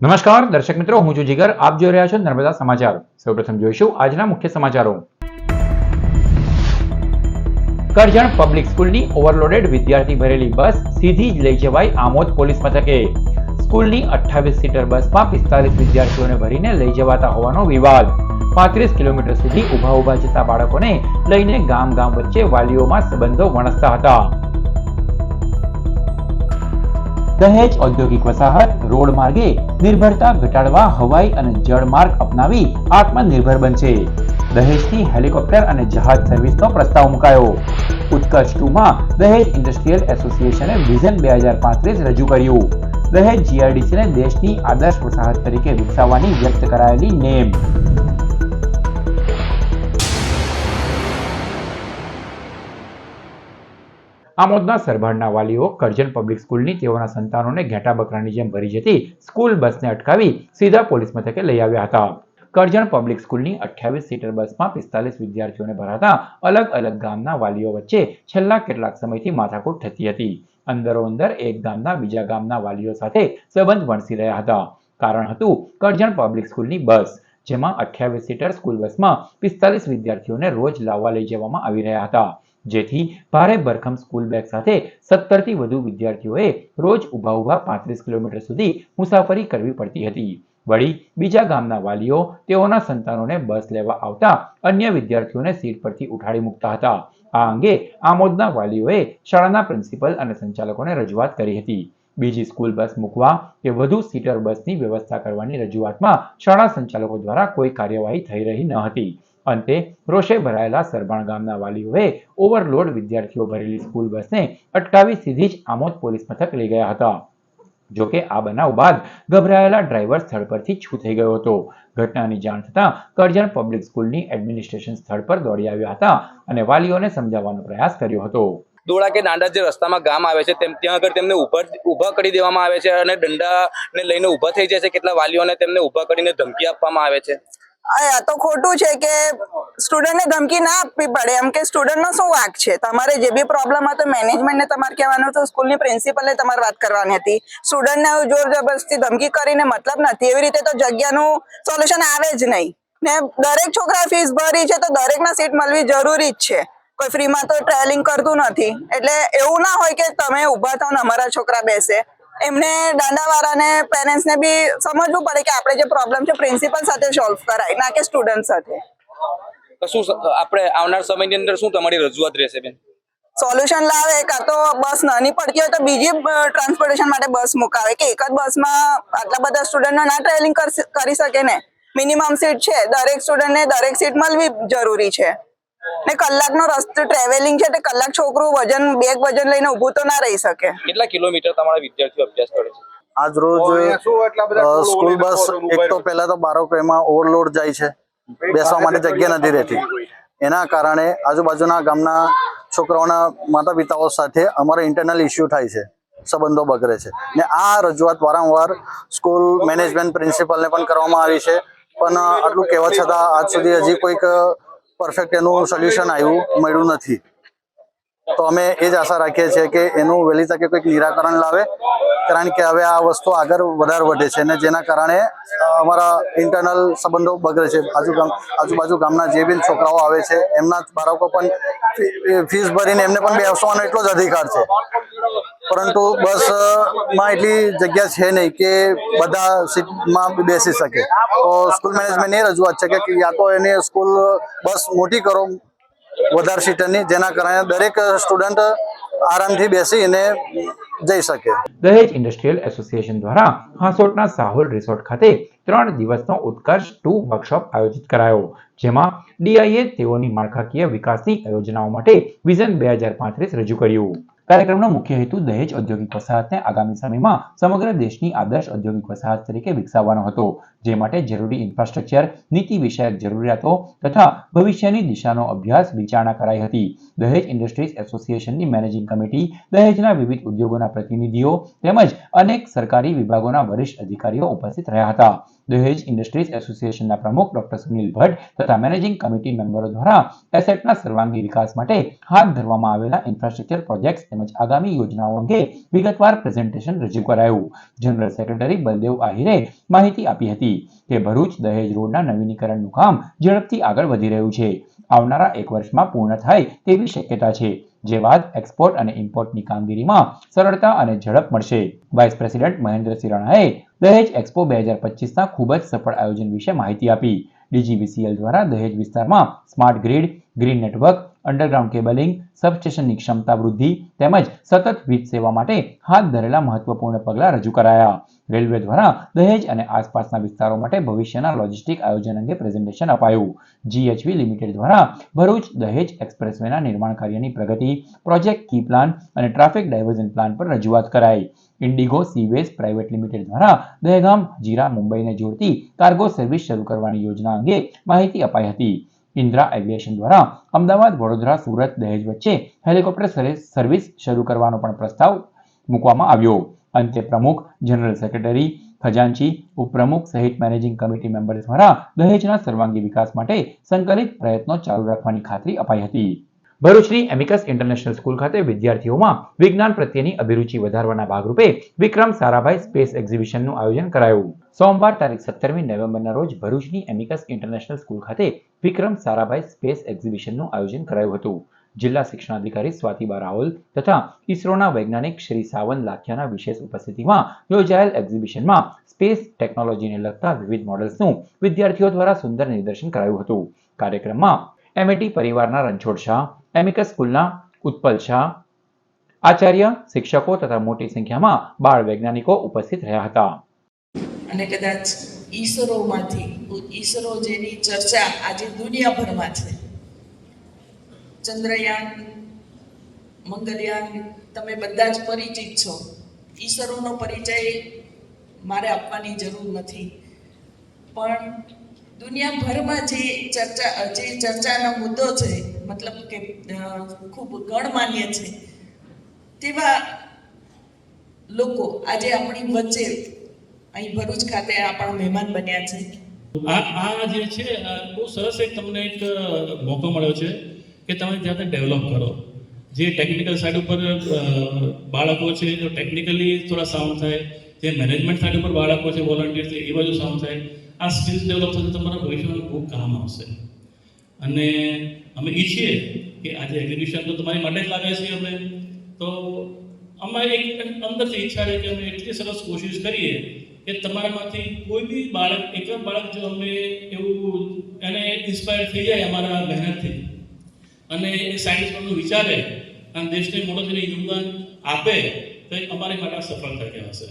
નમસ્કાર દર્શક મિત્રો, હું છું જીગર. આપ જોઈ રહ્યા છો નર્મદા સમાચાર. સૌપ્રથમ જોઈશું આજના મુખ્ય સમાચારો. કરજણ પબ્લિક સ્કૂલની ઓવરલોડેડ વિદ્યાર્થી ભરેલી બસ સીધી જ લઈ જવાઈ આમોદ પોલીસ મથકે. સ્કૂલની 28 સીટર બસમાં 45 વિદ્યાર્થીઓને ભરીને લઈ જવાતા હોવાનો વિવાદ. 35 કિલોમીટર સુધી ઊભા જતા બાળકોને લઈને ગામ વચ્ચે વાલીઓમાં સંબંધો વણસતા હતા. દહેજ ઔદ્યોગિક વસાહત રોડ માર્ગે નિર્ભરતા ઘટાડવા હવાઈ અને જળ માર્ગ અપનાવી આત્મનિર્ભર બનશે. દહેજથી હેલિકોપ્ટર અને જહાજ સર્વિસનો પ્રસ્તાવ મુકાયો. ઉત્કર્ષ 2માં દહેજ ઇન્ડસ્ટ્રીયલ એસોસિએશને વિઝન 2035 રજૂ કર્યું. દહેજ જીઆરડીસીને દેશની આદર્શ વસાહત તરીકે વિકસાવવાની વ્યક્ત કરાયેલી નેમ. આમોદના સરભાડના વાલીઓ કરજણ પબ્લિક સ્કૂલની તેઓના સંતાનોને ઘેટા બકરાની જેમ ભરી જતી સ્કૂલ બસને અટકાવી સીધા પોલીસ મથકે લઈ આવ્યા હતા. કરજણ પબ્લિક સ્કૂલની 28 સીટર બસમાં 45 વિદ્યાર્થીઓને ભરાતા અલગ ગામના વાલીઓ વચ્ચે છેલ્લા કેટલાક સમયથી માથાકૂટ થતી હતી. અંદરોઅંદર એક ગામના બીજા ગામના વાલીઓ સાથે સંબંધ વણસી રહ્યા હતા. કારણ હતું કરજણ પબ્લિક સ્કૂલની બસ, જેમાં 28 સીટર સ્કૂલ બસમાં 45 વિદ્યાર્થીઓને રોજ લાવવા લઈ જવામાં આવી રહ્યા હતા. જેથી ભારે ભરખમ સ્કૂલ બેગ સાથે 17 થી વધુ વિદ્યાર્થીઓએ રોજ ઊભા 35 કિલોમીટર સુધી મુસાફરી કરવી પડતી હતી. વળી બીજા ગામના વાલીઓ તેઓના સંતાનોને બસ લેવા આવતા અન્ય વિદ્યાર્થીઓને સીટ પરથી ઉઠાડી મૂકતા હતા. આ અંગે આમોદના વાલીઓએ શાળાના પ્રિન્સિપલ અને સંચાલકોને રજૂઆત કરી હતી. બીજી સ્કૂલ બસ મૂકવા કે વધુ સીટર બસની વ્યવસ્થા કરવાની રજૂઆતમાં શાળા સંચાલકો દ્વારા કોઈ કાર્યવાહી થઈ રહી ન હતી. અંતે રોષે ભરાયેલા સરભાણ ગામના વાલીઓએ ઓવરલોડ વિદ્યાર્થીઓ ભરેલી સ્કૂલ બસને અટકાવી સીધી જ આમોદ પોલીસ મથક લઈ ગયા હતા. જોકે આ બનાવ બાદ ગભરાયેલા ડ્રાઈવર સ્થળ પરથી છૂ થઈ ગયો હતો. ઘટનાની જાણ થતાં કરજણ પબ્લિક સ્કૂલની એડમિનિસ્ટ્રેશન સ્થળ પર દોડી આવ્યા હતા અને વાલીઓને સમજાવવાનો પ્રયાસ કર્યો હતો. દોડા કે દાંડા જે રસ્તામાં ગામ આવે છે ત્યાં આગળ તેમને ઊભા કરી દેવામાં આવે છે અને દંડાને લઈને ઊભા થઈ જાય છે. કેટલા વાલીઓને તેમને ઊભા કરીને ધમકી આપવામાં આવે છે. આ તો ખોટું છે કે સ્ટુડન્ટને ધમકી ના આપવી પડે. એમ કે સ્ટુડન્ટનો શું વાંક છે? તમારે જે બી પ્રોબ્લેમ હતો મેનેજમેન્ટને તમારે કહેવાનું હતું, સ્કૂલની પ્રિન્સિપલને તમારે વાત કરવાની હતી. સ્ટુડન્ટને જોર જબરદસ્તી ધમકી કરીને મતલબ નથી. એવી રીતે તો જગ્યાનું સોલ્યુશન આવે જ નહીં ને. દરેક છોકરા ફીસ ભરી છે તો દરેકના સીટ મળવી જરૂરી જ છે. કોઈ ફ્રીમાં તો ટ્રાવેલિંગ કરતું નથી. એટલે એવું ના હોય કે તમે ઊભા થાવ ને અમારા છોકરા બેસે. એમને દાંડાવાળાને પેરેન્ટ્સને બી સમજવું પડે કે આપણે જે પ્રોબ્લેમ છે પ્રિન્સિપલ સાથે સોલ્વ કરાય, ના કે સ્ટુડન્ટ સાથે. શું આપણે આવનાર સમયની અંદર શું તમારી રજૂઆત રહેશે બેન? સોલ્યુશન લાવે. કાં તો બસ નાની પડતી હોય તો બીજી ટ્રાન્સપોર્ટેશન માટે બસ મુકાવે. કે એક જ બસમાં આટલા બધા સ્ટુડન્ટો ના ટ્રાવેલિંગ કરી શકે ને. મિનિમમ સીટ છે, દરેક સ્ટુડન્ટને દરેક સીટ મળવી જરૂરી છે ને. કલાકનો રસ્તો ટ્રાવેલિંગ છે, કલાક છોકરું બેગ વજન લઈને ઊભું તો ના રહી શકે. કેટલા કિલોમીટર તમારા વિદ્યાર્થીઓ અભ્યાસ કરે છે? આજ રોજ સ્કૂલ બસ એક તો પહેલા તો બાળકો એમાં ઓવરલોડ જાય છે, બેસવા માટે જગ્યા નથી રહેતી. એના કારણે આજુબાજુના ગામના છોકરાઓના માતા પિતાઓ સાથે અમારો ઇન્ટરનલ ઇસ્યુ થાય છે, સંબંધો બગડે છે ને. આ રજૂઆત વારંવાર સ્કૂલ મેનેજમેન્ટ પ્રિન્સિપલને પણ કરવામાં આવી છે, પણ આટલું કહેવા છતાં આજ સુધી હજી કોઈક પરફેક્ટ એનું સોલ્યુશન મળ્યું નથી. તો અમે એ જ આશા રાખીએ છીએ કે એનું વહેલી તકે કોઈક નિરાકરણ લાવે, કારણ કે હવે આ વસ્તુ આગળ વધારે વધે છે ને જેના કારણે અમારા ઇન્ટરનલ સંબંધો બગડે છે. આજુબાજુ ગામના જે બી છોકરાઓ આવે છે એમના બાળકો પણ ફીસ ભરીને એમને પણ બેસવાનો એટલો જ અધિકાર છે, પરંતુ બસમાં એટલી જગ્યા છે નહીં કે બધા સીટમાં બેસી શકે. તો સ્કૂલ મેનેજમેન્ટ એ રજૂઆત છે કે યા તો એની સ્કૂલ બસ મોટી કરો વધારે સીટરની, જેના કારણે દરેક સ્ટુડન્ટ આરામથી બેસીને જઈ શકે. દહેજ ઇન્ડસ્ટ્રીયલ એસોસિએશન દ્વારા હાંસોટના સાહોલ રિસોર્ટ ખાતે 3 દિવસનો ઉત્કર્ષ 2 વર્કશોપ આયોજિત કરાયો, જેમાં ડીઆઈએ તેઓની માળખાકીય વિકાસની યોજનાઓ માટે વિઝન 2035 રજૂ કર્યું. કાર્યક્રમનો મુખ્ય હેતુ દહેજ ઔદ્યોગિક વસાહતને આગામી સમયમાં સમગ્ર દેશની આદર્શ ઔદ્યોગિક વસાહત તરીકે વિકસાવવાનો હતો, જે માટે જરૂરી ઇન્ફ્રાસ્ટ્રક્ચર, નીતિ વિષયક જરૂરિયાતો તથા ભવિષ્યની દિશાનો અભ્યાસ વિચારણા કરાઈ હતી. દહેજ ઇન્ડસ્ટ્રીઝ એસોસિએશનની મેનેજિંગ કમિટી, દહેજના વિવિધ ઉદ્યોગોના પ્રતિનિધિઓ તેમજ અનેક સરકારી વિભાગોના વરિષ્ઠ અધિકારીઓ ઉપસ્થિત રહ્યા હતા. દહેજ ઇન્ડસ્ટ્રીઝ એસોસિએશનના પ્રમુખ ડોક્ટર સુનિલ ભટ્ટ તથા મેનેજિંગ કમિટી મેમ્બરો દ્વારા એસેટના સર્વાંગી વિકાસ માટે હાથ ધરવામાં આવેલા ઇન્ફ્રાસ્ટ્રક્ચર પ્રોજેક્ટ્સ તેમજ આગામી યોજનાઓ અંગે વિગતવાર પ્રેઝન્ટેશન રજૂ કરાયું. જનરલ સેક્રેટરી બલદેવ આહિરે માહિતી આપી હતી કે ભરૂચ દહેજ રોડના નવીનીકરણનું કામ ઝડપથી આગળ વધી રહ્યું છે. આવનારા 1 વર્ષમાં પૂર્ણ થાય તેવી શક્યતા છે, જે બાદ એક્સપોર્ટ અને ઇમ્પોર્ટની કામગીરીમાં સરળતા અને ઝડપ મળશે. વાઇસ પ્રેસિડેન્ટ મહેન્દ્રસિંહ રાણાએ દહેજ એક્સપો 2025ના ખૂબ જ સફળ આયોજન વિશે માહિતી આપી. DGVCL દ્વારા દહેજ વિસ્તારમાં smart grid, green network, underground cabling, સબસ્ટેશનની ક્ષમતા વૃદ્ધિ તેમજ સતત વીજ સેવા માટે હાથ ધરેલા મહત્વપૂર્ણ પગલાં રજૂ કરાયા. રેલવે દ્વારા દહેજ અને આસપાસના વિસ્તારો માટે ભવિષ્યના લોજિસ્ટિક આયોજન અંગે પ્રેઝન્ટેશન અપાયું. GHV લિમિટેડ દ્વારા ભરૂચ દહેજ એક્સપ્રેસવેના નિર્માણ કાર્યની પ્રગતિ, પ્રોજેક્ટ કી પ્લાન અને ટ્રાફિક ડાયવર્ઝન પ્લાન પર રજૂઆત કરાઈ. ઇન્ડિગો સીવેઝ પ્રાઇવેટ લિમિટેડ દ્વારા દહેગામ, હજીરા, મુંબઈને જોડતી કાર્ગો સર્વિસ શરૂ કરવાની યોજના અંગે માહિતી અપાઈ હતી. ઇન્દ્રા એવિએશન દ્વારા અમદાવાદ, વડોદરા, સુરત, દહેજ વચ્ચે હેલિકોપ્ટર સર્વિસ શરૂ કરવાનો પણ પ્રસ્તાવ મૂકવામાં આવ્યો. અંતે પ્રમુખ, જનરલ સેક્રેટરી, ખજાનચી, ઉપપ્રમુખ સહિત મેનેજિંગ કમિટી મેમ્બર દ્વારા દહેજના સર્વાંગી વિકાસ માટે સંકલિત પ્રયત્નો ચાલુ રાખવાની ખાતરી અપાઈ હતી. ભરૂચની એમિકસ ઇન્ટરનેશનલ સ્કૂલ ખાતે વિદ્યાર્થીઓમાં વિજ્ઞાન પ્રત્યેની અભિરુચિ વધારવાના ભાગરૂપે વિક્રમ સારાભાઈ સ્પેસ એક્ઝિબિશનનું આયોજન કરાયું. સોમવાર તારીખ 17મી નવેમ્બરના રોજ ભરૂચની એમિકસ ઇન્ટરનેશનલ સ્કૂલ ખાતે વિક્રમ સારાભાઈ સ્પેસ એક્ઝિબિશનનું આયોજન કરાયું હતું. જિલ્લા શિક્ષણાધિકારી સ્વાતિબા રાવલ તથા ઇસરોના વૈજ્ઞાનિક શ્રી સાવન લાખિયાના વિશેષ ઉપસ્થિતિમાં યોજાયેલ એક્ઝિબિશનમાં સ્પેસ ટેકનોલોજીને લગતા વિવિધ મોડલ્સનું વિદ્યાર્થીઓ દ્વારા સુંદર નિદર્શન કરાયું હતું. કાર્યક્રમમાં MET પરિવારના રણછોડ શાહ, એમિકસ સ્કૂલના ઉત્પલ શાહ, આચાર્ય, શિક્ષકો તથા મોટી સંખ્યામાં બાળ વૈજ્ઞાનિકો ઉપસ્થિત રહ્યા હતા. અને કદાચ ઈસરો જેની ચર્ચા આજે દુનિયાભરમાં છે, ચંદ્રયાન, મંગળયાન, તમે બધા જ પરિચિત છો. ઈસરોનો પરિચય મારે આપવાની જરૂર નથી, પણ દુનિયાભરમાં જે ચર્ચાનો મુદ્દો છે, મતલબ કે ખૂબ ગણમાન્ય છે, તેવા લોકો આજે આપણી વચ્ચે અહીં ભરૂચ ખાતે આપણા મહેમાન બન્યા છે. આ જે છે બહુ સરસ એક તમને એક મોકો મળ્યો છે કે તમે જાતે ડેવલપ કરો. જે ટેકનિકલ સાઈડ ઉપર બાળકો છે જો ટેકનિકલી થોડા સાઉન્ડ થાય, જે મેનેજમેન્ટ સાઈડ ઉપર બાળકો છે વોલન્ટિયર છે એ બાજુ સાઉન્ડ થાય, આ સ્કિલ્સ ડેવલપ થશે તમારા ભવિષ્યમાં ખૂબ કામ આવશે. અને અમે ઈચ્છીએ કે આજે એક્ઝિબિશન તો તમારી માટે જ લાગે છે અમે, તો અમારી એક અંદરથી ઈચ્છા છે કે અમે એટલી સરસ કોશિશ કરીએ કે તમારામાંથી કોઈ બી બાળક, એક બાળક જો અમે એવું એને ઇન્સ્પાયર થઈ જાય અમારા મહેનતથી અને એ સાયન્સ પરનું વિચારે અને દેશને મોટો થઈને યોગદાન આપે તો એ અમારી માટે સફળતા કહેવાશે.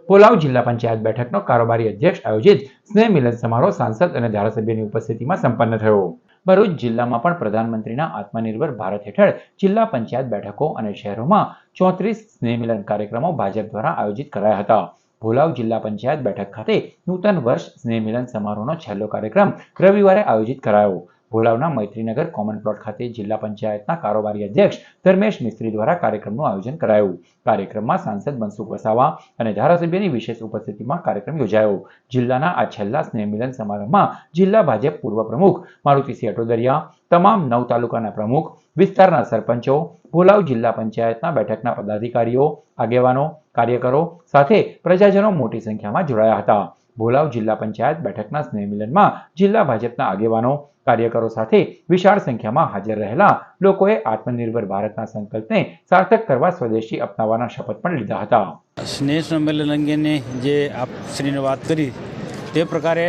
ભોલાવ જિલ્લા પંચાયત બેઠકનો કારોબારી અધ્યક્ષ આયોજિત સ્નેહ મિલન સમારોહ સાંસદ અને ધારાસભ્યની ઉપસ્થિતિમાં સંપન્ન થયો. ભરૂચ જિલ્લામાં પણ પ્રધાનમંત્રીના આત્મનિર્ભર ભારત હેઠળ જિલ્લા પંચાયત બેઠકો અને શહેરોમાં 34 સ્નેહ મિલન કાર્યક્રમો ભાજપ દ્વારા આયોજિત કરાયા હતા. ભોલાવ જિલ્લા પંચાયત બેઠક ખાતે નૂતન વર્ષ સ્નેહ મિલન સમારોહનો છેલ્લો કાર્યક્રમ રવિવારે આયોજિત કરાયો. ભોલાવના મૈત્રીનગર કોમન પ્લોટ ખાતે જિલ્લા પંચાયતના કારોબારી અધ્યક્ષ ધર્મેશ મિસ્ત્રી દ્વારા કાર્યક્રમનું આયોજન કરાયું. કાર્યક્રમમાં સાંસદ મનસુખ વસાવા અને ધારાસભ્યની વિશેષ ઉપસ્થિતિમાં કાર્યક્રમ યોજાયો. જિલ્લાના આ છેલ્લા સ્નેહ મિલન સમારંભમાં જિલ્લા ભાજપ પૂર્વ પ્રમુખ મારુતિસિંહ અટોદરિયા, તમામ 9 તાલુકાના પ્રમુખ, વિસ્તારના સરપંચો, ભોલાવ જિલ્લા પંચાયતના બેઠકના પદાધિકારીઓ, આગેવાનો, કાર્યકરો સાથે પ્રજાજનો મોટી સંખ્યામાં જોડાયા હતા. ભોલાવ જિલ્લા પંચાયત બેઠકના સ્નેહ મિલનમાં જિલ્લા ભાજપના આગેવાનો, કાર્યકરો સાથે વિશાળ સંખ્યામાં હાજર રહેલા લોકોએ આત્મનિર્ભર ભારતના સંકલ્પને સાર્થક કરવા સ્વદેશી અપનાવવાના શપથ પણ લીધા હતા. સ્નેહ સંમેલન અંગેની જે આપ શ્રીને વાત કરી તે પ્રકારે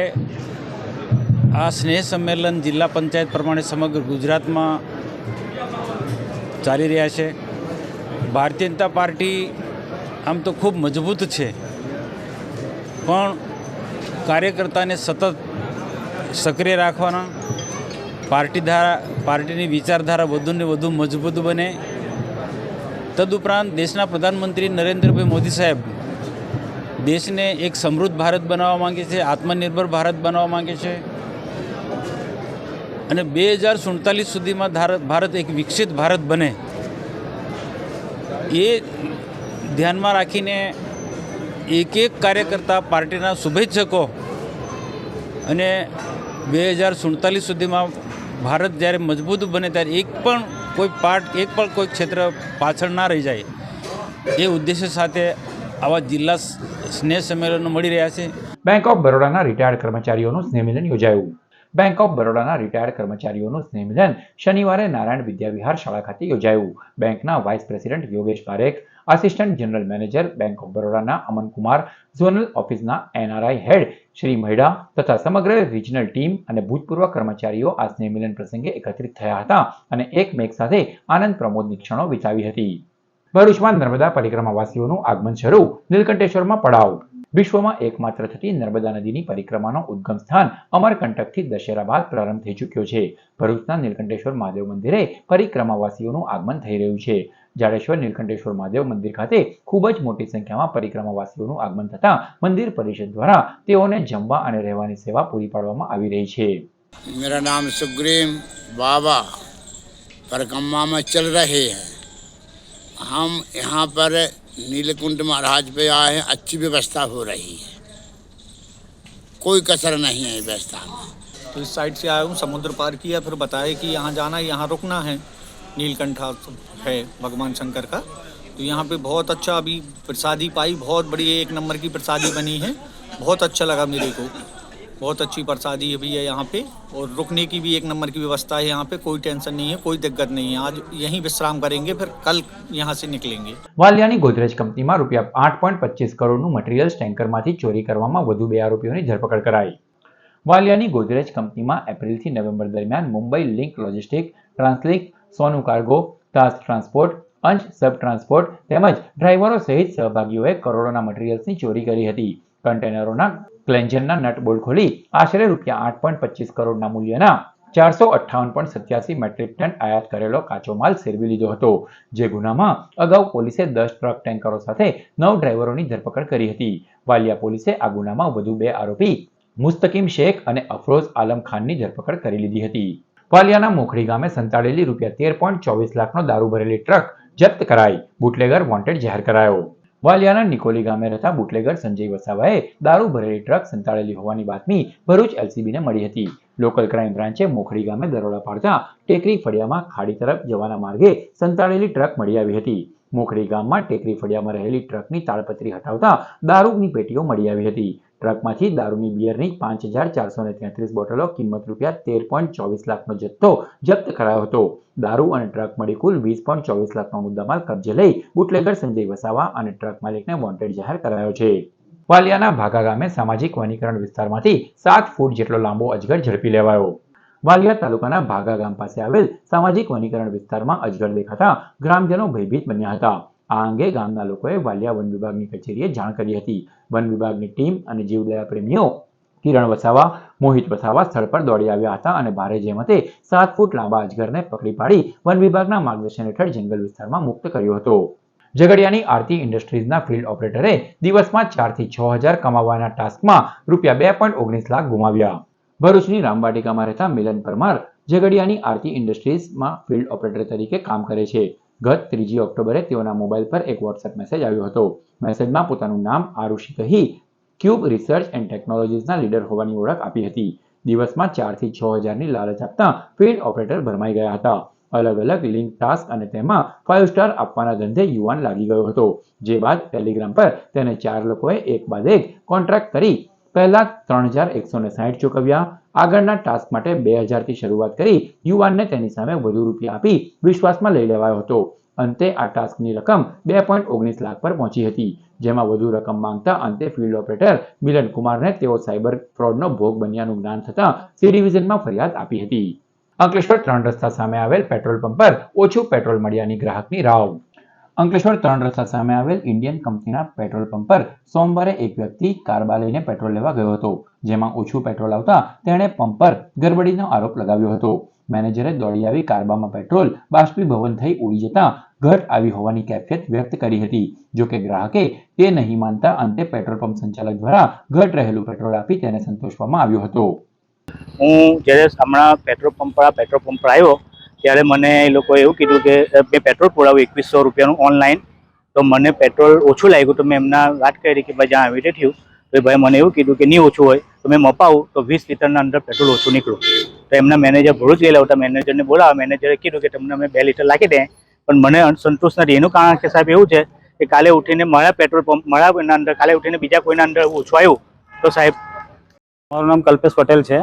આ સ્નેહ સંમેલન જિલ્લા પંચાયત પ્રમાણે સમગ્ર ગુજરાતમાં ચાલી રહ્યા છે. ભારતીય જનતા પાર્ટી આમ તો ખૂબ મજબૂત છે, પણ કાર્યકર્તાને સતત સક્રિય રાખવાના, પાર્ટીની વિચારધારા વધુને વધુ મજબૂત બને. તદુપરાંત દેશના પ્રધાનમંત્રી નરેન્દ્રભાઈ મોદી સાહેબ દેશને એક સમૃદ્ધ ભારત બનાવવા માંગે છે, આત્મનિર્ભર ભારત બનાવવા માંગે છે અને 2047 સુધીમાં ભારત એક વિકસિત ભારત બને એ ધ્યાનમાં રાખીને એક કાર્યકર્તા, પાર્ટીના શુભેચ્છકો અને 2047 સુધીમાં ભારત જ્યારે મજબૂત બને ત્યારે એક પણ કોઈ પાર્ટ એક પણ કોઈ ક્ષેત્ર પાછળ ના રહી જાય એ ઉદ્દેશ્ય સાથે આવા જિલ્લા સ્નેહ સંમેલનો મળી રહ્યા છે. બેંક ઓફ બરોડાના રિટાયર્ડ કર્મચારીઓનું સ્નેહમિલન યોજાયું. બેંક ઓફ બરોડાના રિટાયર્ડ કર્મચારીઓનું સ્નેહમિલન શનિવારે નારાયણ વિદ્યાવિહાર શાળા ખાતે યોજાયું. બેંકના vice president Yogesh Parekh, assistant general manager bank of બરોડાના અમનકુમાર, ઝોનલ ઓફિસના NRI હેડ શ્રી મહિડા તથા સમગ્ર રિજનલ ટીમ અને ભૂતપૂર્વ કર્મચારીઓ આ સ્નેહમિલન પ્રસંગે એકત્રિત થયા હતા અને એકમેક સાથે આનંદ પ્રમોદની ક્ષણો વિતાવી હતી. ભરૂચમાં નર્મદા પરિક્રમાવાસીઓનું આગમન શરૂ. નીલકંઠેશ્વરમાં પડાવ. વિશ્વમાં એકમાત્ર થતી નર્મદા નદીની પરિક્રમાનો ઉદ્ગમ સ્થાન અમરકંટકથી દશેરા બાદ પ્રારંભ થઈ ચૂક્યો છે. ભરૂચના નીલકંઠેશ્વર મહાદેવ મંદિરે પરિક્રમાવાસીઓનું આગમન થઈ રહ્યું છે. જાડેશ્વર નીલકંઠેશ્વર મહાદેવ મંદિર ખાતે ખૂબ જ મોટી સંખ્યામાં પરિક્રમાવાસીઓનું આગમન થતા મંદિર પરિષદ દ્વારા તેઓને જમવા અને રહેવાની સેવા પૂરી પાડવામાં આવી રહી છે. मेरा नाम सुग्रीव बाबा परिक्रमा में चल रहे हैं. हम यहाँ पर नीलकुंठ महाराज पे आए हैं. अच्छी व्यवस्था हो रही है, कोई कसर नहीं है व्यवस्था में. तो इस साइड से आया हूँ, समुद्र पार किया, फिर बताया कि यहाँ जाना है, यहाँ रुकना है. नीलकंठा है भगवान शंकर का, तो यहाँ पे बहुत अच्छा अभी प्रसादी पाई, बहुत बड़ी एक नंबर की प्रसादी बनी है. बहुत अच्छा लगा मेरे को, बहुत अच्छी प्रसादी है भैया यहाँ पे. और रुकने की भी एक नंबर की व्यवस्था है यहाँ पे, कोई टेंशन नहीं है, कोई दिक्कत नहीं है. आज यहीं विश्राम करेंगे, फिर कल यहाँ से निकलेंगे. વાલિયાની ગોદરેજ કંપનીમાં રૂપિયા 8.25 કરોડનું મટીરીયલ્સ ટેન્કરમાંથી ચોરી કરવામાં વધુ 2 આરોપીઓની ધરપકડ કરાઈ. વાલિયાની ગોદરેજ કંપનીમાં એપ્રિલથી નવેમ્બર દરમિયાન મુંબઈ લિંક લોજિસ્ટિક, ટ્રાન્સલિંક, સોનુ કાર્ગો, તાસ ટ્રાન્સપોર્ટ, અંશ સબ ટ્રાન્સપોર્ટ તેમજ ડ્રાઈવરો સહિત સહભાગીઓએ કરોડોના મટીરીયલ્સની ચોરી કરી હતી. કન્ટેનરોના ક્લેન્જરના નટ બોલ્ટ ખોલી આશરે રૂપિયા 8.25 કરોડના મૂલ્યના 458.87 મેટ્રિક ટન આયાત કરેલો કાચો માલ સેરવી લીધો હતો. જે ગુનામાં અગાઉ પોલીસે 10 ટ્રક ટેન્કરો સાથે 9 ડ્રાઈવરોની ધરપકડ કરી હતી. વાલિયા પોલીસે આ ગુનામાં વધુ 2 આરોપી મુસ્તકીમ શેખ અને અફરોઝ આલમ ખાનની ધરપકડ કરી લીધી હતી. વાલિયાના મોખડી ગામે સંતાડેલી રૂપિયા 13.24 લાખનો દારૂ ભરેલી ટ્રક જપ્ત કરાઈ. બુટલેગર વોન્ટેડ જાહેર કરાયો. વાલિયાના નિકોલી ગામે રહેતા બુટલેગર સંજય વસાવાએ દારૂ ભરેલી ટ્રક સંતાડેલી હોવાની બાતમી ભરૂચ LCBને મળી હતી. લોકલ ક્રાઇમ બ્રાન્ચે મોખડી ગામે દરોડા પાડતા ટેકરી ફળિયામાં ખાડી તરફ જવાના માર્ગે સંતાડેલી ટ્રક મળી આવી હતી. મોખડી ગામમાં ટેકરી ફળિયામાં રહેલી ટ્રકની તાળપત્રી હટાવતા દારૂની પેટીઓ મળી આવી હતી. ટ્રકમાંથી દારૂની બિયરની 5,433 બોટલો કિંમત રૂપિયા 13.24 લાખનો જથ્થો જપ્ત કરાયો હતો. દારૂ અને ટ્રક મળી કુલ 20.24 લાખનો મુદ્દામાલ કબજે લઈ બુટલેગર સંજય વસાવા અને ટ્રક માલિકને વોન્ટેડ જાહેર કરાયો છે. વાલિયાના ભાગા ગામે સામાજિક વનીકરણ વિસ્તારમાંથી 7 ફૂટ જેટલો લાંબો અજગર ઝડપી લેવાયો. વાલિયા તાલુકાના ભાગા ગામ પાસે આવેલ સામાજિક વનીકરણ વિસ્તારમાં અજગર દેખાતા ગ્રામજનો ભયભીત બન્યા હતા. આ અંગે ગામના લોકોએ વાલિયા વન વિભાગની કચેરીએ જાણ કરી હતી. વન વિભાગની ટીમ અને જીવદયા પ્રેમીઓ કિરણ વસાવા, મોહિત વસાવા સ્થળ પર દોડી આવ્યા હતા અને ભારે જહેમતે 7 ફૂટ લાંબા અજગરને પકડી પાડી વન વિભાગના માર્ગદર્શન હેઠળ જંગલ વિસ્તારમાં મુક્ત કર્યો હતો. ઝઘડિયાની આરતી ઇન્ડસ્ટ્રીઝના ફિલ્ડ ઓપરેટરે દિવસમાં 4 થી 6 હજાર કમાવાના ટાસ્કમાં રૂપિયા 2.19 લાખ ગુમાવ્યા. ભરૂચની રામવાટિકામાં રહેતા મિલન પરમાર ઝઘડિયાની આરતી ઇન્ડસ્ટ્રીઝમાં ફિલ્ડ ઓપરેટર તરીકે કામ કરે છે. ગત 3 ઓક્ટોબરે તેઓના મોબાઈલ પર એક વોટ્સએપ મેસેજ આવ્યો હતો. મેસેજમાં પોતાનું નામ આરુષિ કહી ક્યુબ રિસર્ચ એન્ડ ટેકનોલોજીસના લીડર હોવાની ઓળખ આપી હતી. દિવસમાં 4 થી 6 હજારની લાલચ આપતા ફિલ્ડ ઓપરેટર ભરમાઈ ગયા હતા. અલગ અલગ લિંક ટાસ્ક અને તેમાં 5 સ્ટાર આપવાના ધંધે યુવાન લાગી ગયો હતો. જે બાદ ટેલિગ્રામ પર તેને 4 લોકોએ એક બાદ એક કોન્ટ્રાક્ટ કરી પહેલા 3,160 ચૂકવ્યા. આગળના ટાસ્ક માટે 2,000 થી શરૂઆત કરી યુવાનને તેની સામે વધુ રૂપિયા આપી વિશ્વાસમાં લઈ લેવાયો હતો. અંતે આ ટાસ્કની રકમ 2.19 લાખ પર પહોંચી હતી. જેમાં વધુ રકમ માંગતા અંતે ફિલ્ડ ઓપરેટર મિલન કુમારને તેઓ સાયબર ફ્રોડનો ભોગ બન્યાનું જ્ઞાન થતાં સી ડિવિઝનમાં ફરિયાદ આપી હતી. અંકલેશ્વર 3 રસ્તા સામે આવેલ પેટ્રોલ પંપ પર ઓછું પેટ્રોલ મળ્યાની ગ્રાહકની રાવ. અંકલેશ્વર 3 રસ્તા સામે આવેલ ઇન્ડિયન કંપનીના પેટ્રોલ પંપ પર સોમવારે એક વ્યક્તિ કારબા લઈને પેટ્રોલ લેવા ગયો હતો. જેમાં ઓછું પેટ્રોલ આવતા તેણે પંપ પર ગરબડીનો આરોપ લગાવ્યો હતો. મેનેજરે દોડી આવી કારબામાં પેટ્રોલ બાષ્પીભવન થઈ ઉડી જતા ઘટ આવી હોવાની કેફિયત વ્યક્ત કરી હતી. જોકે ગ્રાહકે તે નહીં માનતા અંતે પેટ્રોલ પંપ સંચાલક દ્વારા ઘટ રહેલું પેટ્રોલ આપી તેને સંતોષવામાં આવ્યો હતો. હું જ્યારે હમણાં પેટ્રોલ પંપ પર આવ્યો ત્યારે મને એ લોકોએ એવું કીધું કે મેં પેટ્રોલ પુરાવ્યું 2100 રૂપિયાનું ઓનલાઈન, તો મને પેટ્રોલ ઓછું લાગ્યું. તો મેં એમના વાત કરી કે ભાઈ જ્યાં આવી રીતે થયું તો ભાઈ મને એવું કીધું કે નહીં ઓછું હોય તો મેં મપાવું તો 20 લીટરના અંદર પેટ્રોલ ઓછું નીકળ્યું. તો તો એમના મેનેજર ભરૂચ ગયેલા હતા, મેનેજરને બોલાવા, મેનેજરે કીધું કે તમને અમે 2 લીટર નાખી દે, પણ મને સંતોષ નથી. એનું કારણ કે સાહેબ એવું છે કે કાલે ઉઠીને મારા પેટ્રોલ પંપ મારા અંદર કાલે ઉઠીને બીજા કોઈના અંદર ઓછું આવ્યું તો સાહેબ. મારું નામ કલ્પેશ પટેલ છે.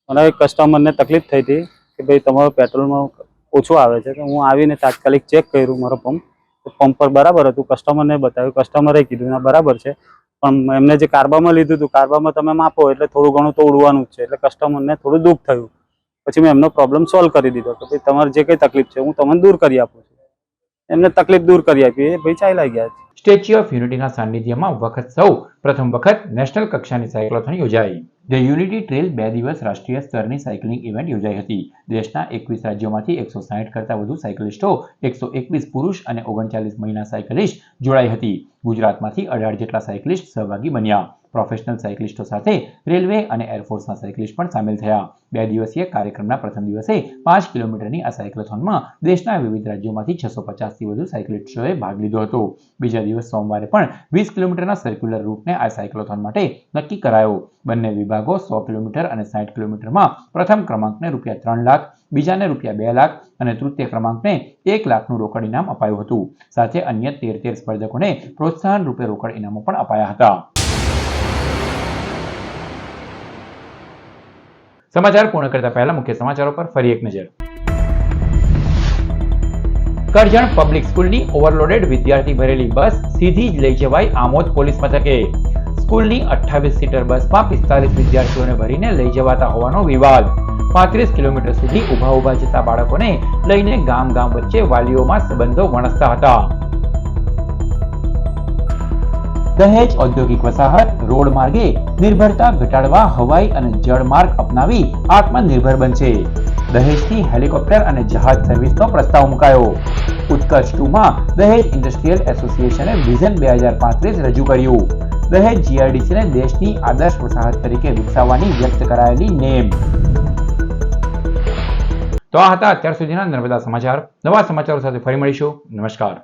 મને કસ્ટમરને તકલીફ થઈ હતી કે ભાઈ તમારો પેટ્રોલમાં ઓછું આવે છે, તો હું આવીને તાત્કાલિક ચેક કર્યું મારો પંપ પર બરાબર હતું. કસ્ટમરને બતાવ્યું, કસ્ટમરે કીધું ના બરાબર છે, પણ એમને જે કાર્બામાં લીધું હતું કાર્બામાં તમે માપો એટલે થોડું ઘણું તો ઉડવાનું જ છે. એટલે કસ્ટમરને થોડું દુઃખ થયું. પછી મેં એમનો પ્રોબ્લેમ સોલ્વ કરી દીધો કે ભાઈ તમારે જે કંઈ તકલીફ છે હું તમને દૂર કરી આપું છું. એમને તકલીફ દૂર કરી આપી, એ ભાઈ ચાલ્યા ગયા. સ્ટેચ્યુ ઓફ યુનિટીના સાનિધ્યમાં પ્રથમ વખત નેશનલ કક્ષાની સાયક્લોથોન યોજાઈ. ધ યુનિટી ટ્રેલ 2 દિવસ રાષ્ટ્રીય સ્તરની સાયકલિંગ ઇવેન્ટ યોજાઈ હતી. દેશના 21 રાજ્યોમાંથી 160 કરતાં વધુ સાયકલિસ્ટો, 121 પુરુષ અને 39 મહિલા સાયકલિસ્ટ જોડાઈ હતી. ગુજરાતમાંથી 18 જેટલા સાયકલિસ્ટ સહભાગી બન્યા. પ્રોફેશનલ સાયકલિસ્ટો સાથે રેલવે અને એરફોર્સના સાયકલિસ્ટ પણ સામેલ થયા. 2 દિવસીય કાર્યક્રમના પ્રથમ દિવસે 5 કિલોમીટરની આ સાયક્લોથોનમાં દેશના વિવિધ રાજ્યોમાંથી 650થી વધુ સાયકલિસ્ટોએ ભાગ લીધો હતો. બીજા દિવસ સોમવારે પણ 20 કિલોમીટરના સર્ક્યુલર રૂટને આ સાયક્લોથોન માટે નક્કી કરાયો. બંને વિભાગો 100 કિલોમીટર અને 60 કિલોમીટરમાં પ્રથમ ક્રમાંકને ₹3 લાખ, બીજાને ₹2 લાખ અને તૃતીય ક્રમાંકને 1 લાખનું રોકડ ઇનામ અપાયું હતું. સાથે અન્ય 13 સ્પર્ધકોને પ્રોત્સાહન રૂપે રોકડ ઇનામો પણ અપાયા હતા. સમાચાર પૂર્ણ કરતા પહેલા મુખ્ય સમાચારો પર ફરી એક નજર. કરજણ પબ્લિક સ્કૂલની ઓવરલોડેડ વિદ્યાર્થી ભરેલી બસ સીધી જ લઈ જવાઈ આમોદ પોલીસ મથકે. સ્કૂલની 28 સીટર બસમાં 45 વિદ્યાર્થીઓને ભરીને લઈ જવાતા હોવાનો વિવાદ. 35 કિલોમીટર સુધી ઊભા જતા બાળકોને લઈને ગામ વચ્ચે વાલીઓમાં સંબંધો વણસતા હતા. દહેજ ઔદ્યોગિક વસાહત રોડ માર્ગે નિર્ભરતા ઘટાડવા હવાઈ અને જળ માર્ગ અપનાવી આત્મનિર્ભર બનશે. દહેજથી હેલિકોપ્ટર અને જહાજ સર્વિસનો પ્રસ્તાવ મુકાયો. ઉત્કર્ષ 2માં દહેજ ઇન્ડસ્ટ્રીયલ એસોસિએશને વિઝન 2035 રજૂ કર્યું. દહેજ જીઆરડીસીને દેશની આદર્શ વસાહત તરીકે વિકસાવવાની વ્યક્ત કરાયેલી નેમ. તો આ હતા અત્યાર સુધીના નર્મદા સમાચાર. નવા સમાચારો સાથે ફરી મળીશું. નમસ્કાર.